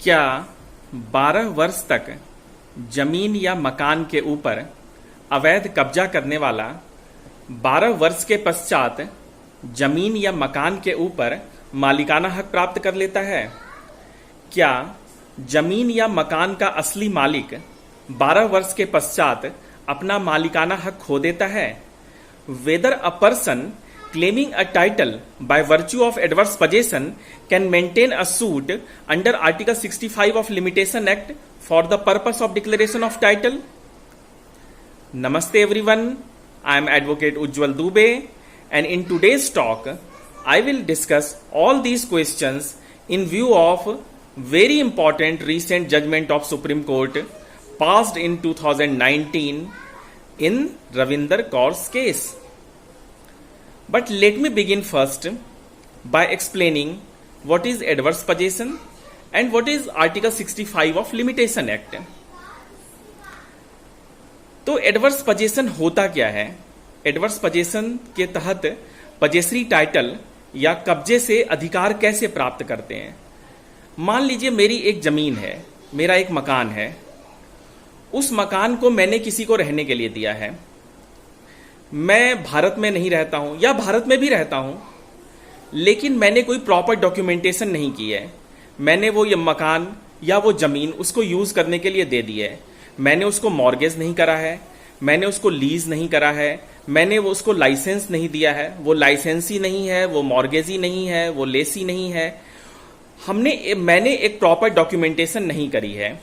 क्या 12 वर्ष तक जमीन या मकान के ऊपर अवैध कब्जा करने वाला 12 वर्ष के पश्चात जमीन या मकान के ऊपर मालिकाना हक प्राप्त कर लेता है? क्या जमीन या मकान का असली मालिक 12 वर्ष के पश्चात अपना मालिकाना हक खो देता है? Whether a person claiming a title by virtue of adverse possession can maintain a suit under Article 65 of Limitation Act for the purpose of declaration of title? Namaste everyone, I am Advocate Ujjwal Dubey, and in today's talk I will discuss all these questions in view of very important recent judgment of Supreme Court passed in 2019 in Ravinder Kaur's case. But let me begin first by explaining what is adverse possession and what is Article 65 of Limitation Act. तो adverse possession होता क्या है? Adverse possession के तहत पजेसरी title या कब्जे से अधिकार कैसे प्राप्त करते हैं? मान लीजिए मेरी एक जमीन है, मेरा एक मकान है, उस मकान को मैंने किसी को रहने के लिए दिया है। मैं भारत में नहीं रहता हूं या भारत में भी रहता हूं, लेकिन मैंने कोई प्रॉपर डॉक्यूमेंटेशन नहीं की है। मैंने वो ये मकान या वो जमीन उसको यूज करने के लिए दे दी है। मैंने उसको मॉर्गेज नहीं करा है, मैंने उसको लीज नहीं करा है, मैंने वो उसको लाइसेंस नहीं दिया है। वो लाइसेंस ही नहीं है, वो मॉर्गेज ही नहीं है, वो लेस ही नहीं है। मैंने एक प्रॉपर डॉक्यूमेंटेशन नहीं करी है।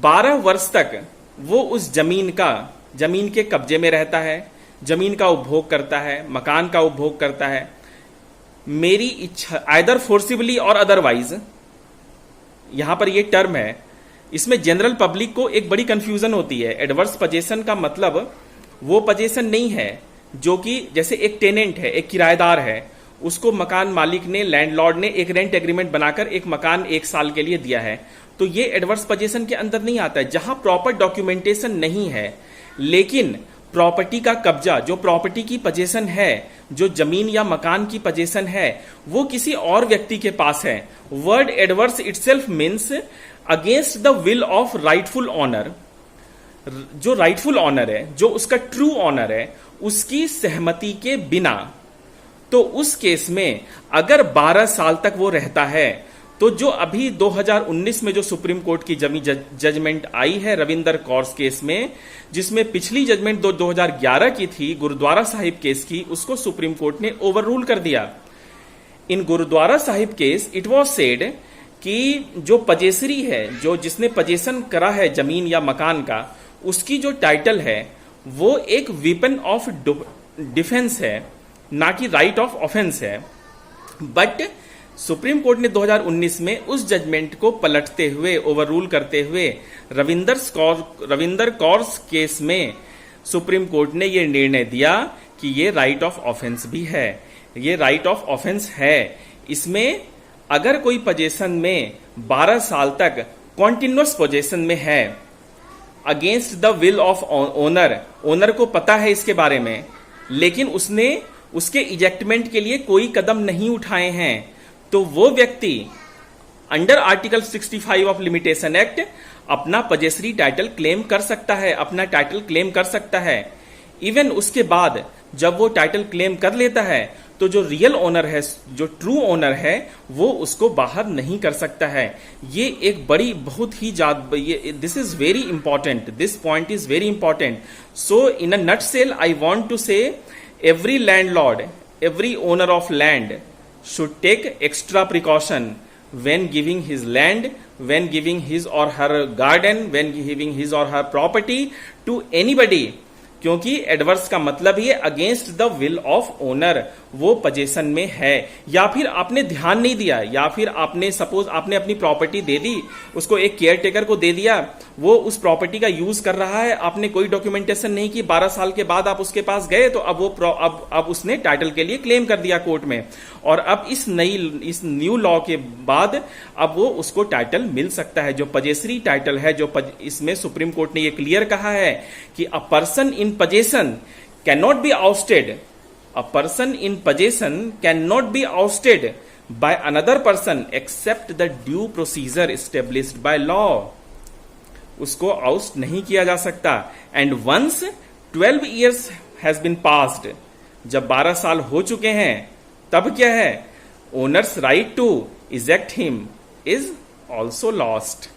12 वर्ष तक वो उस जमीन के कब्जे में रहता है, जमीन का उपभोग करता है, मकान का उपभोग करता है। मेरी इच्छा आइदर फोर्सिबली और अदरवाइज, यहां पर ये टर्म है, इसमें जनरल पब्लिक को एक बड़ी कंफ्यूजन होती है। एडवर्स पजेशन का मतलब वो पजेशन नहीं है जो कि जैसे एक टेनेंट है, एक किराएदार है, उसको मकान मालिक ने, लैंडलॉर्ड ने एक रेंट एग्रीमेंट बनाकर एक मकान 1 साल के लिए दिया है, तो ये एडवर्स पजेशन के अंदर नहीं आता है। जहां प्रॉपर डॉक्यूमेंटेशन नहीं है लेकिन प्रॉपर्टी का कब्जा, जो प्रॉपर्टी की पजेशन है, जो जमीन या मकान की पजेशन है, वो किसी और व्यक्ति के पास है। Word adverse itself means against the will of rightful owner. जो राइटफुल ऑनर है, जो उसका ट्रू ऑनर है, उसकी सहमति के बिना। तो उस केस में अगर 12 साल तक वो रहता है, तो जो अभी 2019 में जो सुप्रीम कोर्ट की जजमेंट आई है रविंदर कौर्स केस में, जिसमें पिछली जजमेंट 2011 की थी गुरुद्वारा साहिब केस की, उसको सुप्रीम कोर्ट ने ओवर रूल कर दिया। In Gurdwara Sahib case it was said कि जो पजेसरी है, जो जिसने पजेशन करा है जमीन या मकान का, उसकी जो टाइटल है वो एक वेपन ऑफ डिफेंस है, ना कि राइट ऑफ ऑफेंस है। बट सुप्रीम कोर्ट ने 2019 में उस जजमेंट को पलटते हुए, ओवररूल करते हुए, रविंदर कौर्स केस में सुप्रीम कोर्ट ने यह निर्णय दिया कि ये राइट ऑफ ऑफेंस भी है। ये राइट ऑफ ऑफेंस है। इसमें अगर कोई पोजेशन में 12 साल तक कॉन्टिन्यूअस पोजेशन में है, against the will of owner को पता है इसके बारे में, लेकिन उसने उसके इजेक्टमेंट के लिए कोई कदम नहीं उठाए हैं, तो वो व्यक्ति under article 65 of limitation act अपना पजेसरी टाइटल क्लेम कर सकता है, अपना टाइटल क्लेम कर सकता है। इवन उसके बाद जब वो टाइटल क्लेम कर लेता है, तो जो रियल ओनर है, जो ट्रू ओनर है, वो उसको बाहर नहीं कर सकता है। ये एक बड़ी बहुत ही this is very important, this point is very important. So in a nutshell I want to say every landlord, every owner of land should take extra precaution when giving his land, when giving his or her garden, when giving his or her property to anybody, क्योंकि adverse का मतलब ही against the will of owner, वो possession में है। या फिर आपने ध्यान नहीं दिया, या फिर आपने सपोज आपने अपनी प्रॉपर्टी दे दी, उसको एक केयर टेकर को दे दिया, वो उस प्रॉपर्टी का यूज कर रहा है, आपने कोई डॉक्यूमेंटेशन नहीं की, 12 साल के बाद आप उसके पास गए, तो अब उसने टाइटल के लिए क्लेम कर दिया कोर्ट में, और अब इस न्यू लॉ के बाद अब वो उसको टाइटल मिल सकता है, जो पजेसरी टाइटल है। इसमें सुप्रीम कोर्ट ने ये क्लियर कहा है कि a person in possession cannot be ousted. A person in possession cannot be ousted by another person except the due procedure established by law. उसको आउस्ट नहीं किया जा सकता. And once 12 years has been passed, जब 12 साल हो चुके हैं तब क्या है, owner's right to eject him is also lost.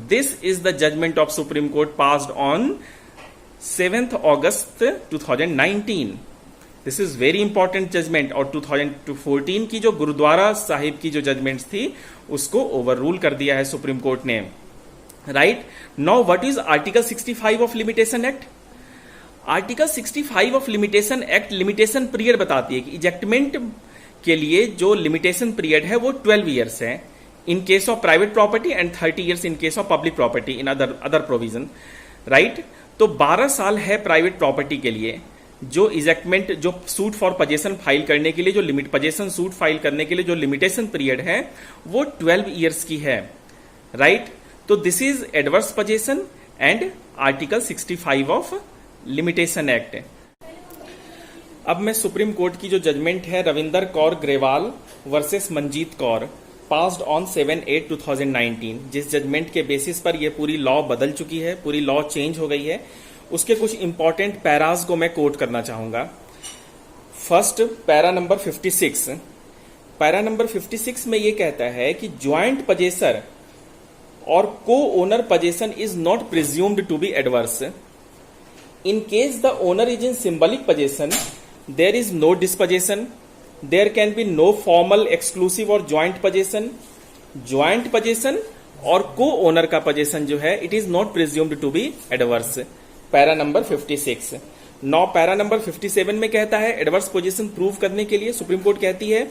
This is the judgment of Supreme Court passed on 7th August 2019. This is very important judgment. और 2014 की जो गुरुद्वारा साहिब की जो जजमेंट्स थी उसको ओवर रूल कर दिया है सुप्रीम कोर्ट ने. Right now what is article 65 of limitation act. Article 65 of limitation act limitation period बताती है कि इजेक्टमेंट के लिए जो लिमिटेशन पीरियड है वो 12 years है in case of private property and 30 years in case of public property in other provision. Right तो 12 साल है प्राइवेट प्रॉपर्टी के लिए. जो इजेक्टमेंट जो सूट फॉर पजेशन फाइल करने के लिए जो लिमिट पजेशन सूट फाइल करने के लिए जो लिमिटेशन पीरियड है वो 12 years की है. राइट तो this is adverse possession and article 65 of limitation act. अब मैं सुप्रीम कोर्ट की जो जजमेंट है Ravinder Kaur Grewal versus Manjeet Kaur passed on 7/8/2019, जिस जजमेंट के बेसिस पर यह पूरी लॉ बदल चुकी है, पूरी लॉ चेंज हो गई है, उसके कुछ इंपॉर्टेंट पैराज को मैं कोट करना चाहूंगा. First para number 56. Para number 56 में यह कहता है कि ज्वाइंट पजेसर और co owner possession is not presumed to be adverse. In case the owner is in symbolic possession there is no dispossession. There can be no formal exclusive और joint possession. Joint possession और co owner का possession जो है it is not presumed to be adverse. Para number 56. नौ para number 57 में कहता है adverse position prove करने के लिए सुप्रीम कोर्ट कहती है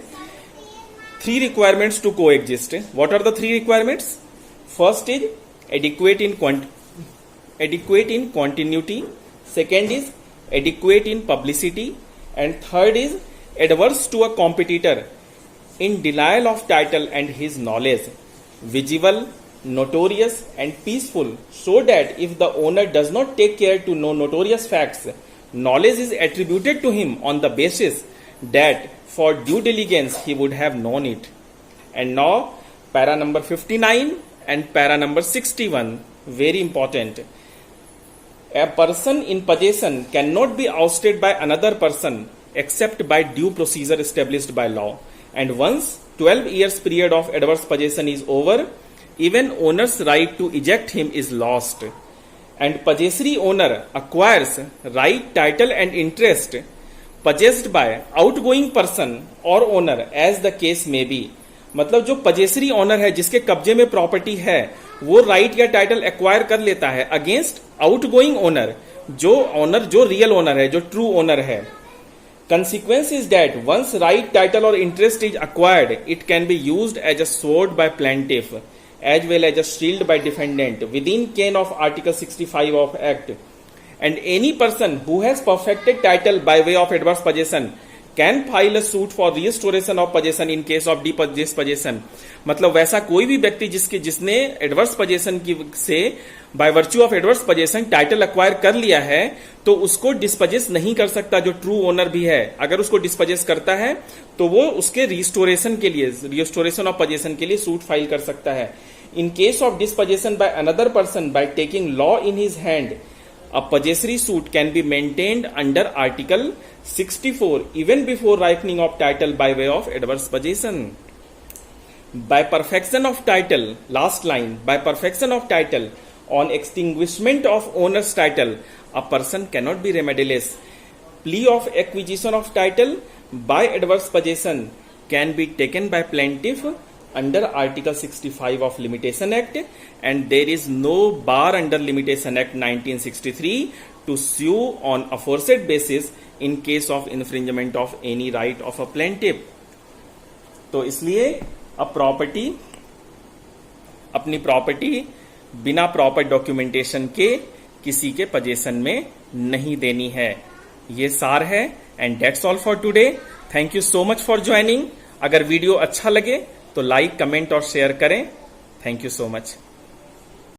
3 requirements to coexist. What are the 3 requirements? First is adequate in continuity, second is adequate in publicity and third is adverse to a competitor in denial of title and his knowledge, visible, notorious and peaceful, so that if the owner does not take care to know notorious facts, knowledge is attributed to him on the basis that for due diligence he would have known it. And now para number 59 and para number 61, very important. A person in possession cannot be ousted by another person except by due procedure established by law. And once 12 years period of adverse possession is over, even owner's right to eject him is lost. And possessory owner acquires right, title and interest possessed by outgoing person or owner as the case may be. मतलब जो पजेसरी owner है जिसके कब्जे में property है वो right या title acquire कर लेता है अगेंस्ट आउटगोइंग ओनर, जो रियल ओनर है, जो ट्रू ओनर है. Consequence is that once right, title or interest is acquired, it can be used as a sword by plaintiff as well as a shield by defendant within ken of Article 65 of Act. And any person who has perfected title by way of adverse possession can file a suit for restoration of possession in case of dispossession. मतलब वैसा कोई भी व्यक्ति जिसने adverse possession की से by virtue of adverse possession title acquire कर लिया है तो उसको डिस्पजेस नहीं कर सकता जो ट्रू ओनर भी है. अगर उसको डिस्पजेस करता है तो वो उसके रिस्टोरेशन ऑफ पजेशन के लिए सूट फाइल कर सकता है. In case of dispossession by another person by taking law in his hand, a possessory suit can be maintained under Article 64 even before ripening of title by way of adverse possession. By perfection of title, last line, by perfection of title on extinguishment of owner's title, a person cannot be remedialess. Plea of acquisition of title by adverse possession can be taken by plaintiff under Article 65 of Limitation Act, and there is no bar under Limitation Act 1963 to sue on aforesaid basis in case of infringement of any right of a plaintiff. तो इसलिए अब अपनी property बिना proper documentation के किसी के position में नहीं देनी है. ये सार है. And that's all for today. Thank you so much for joining. अगर वीडियो अच्छा लगे तो लाइक, कमेंट और शेयर करें. Thank you so much.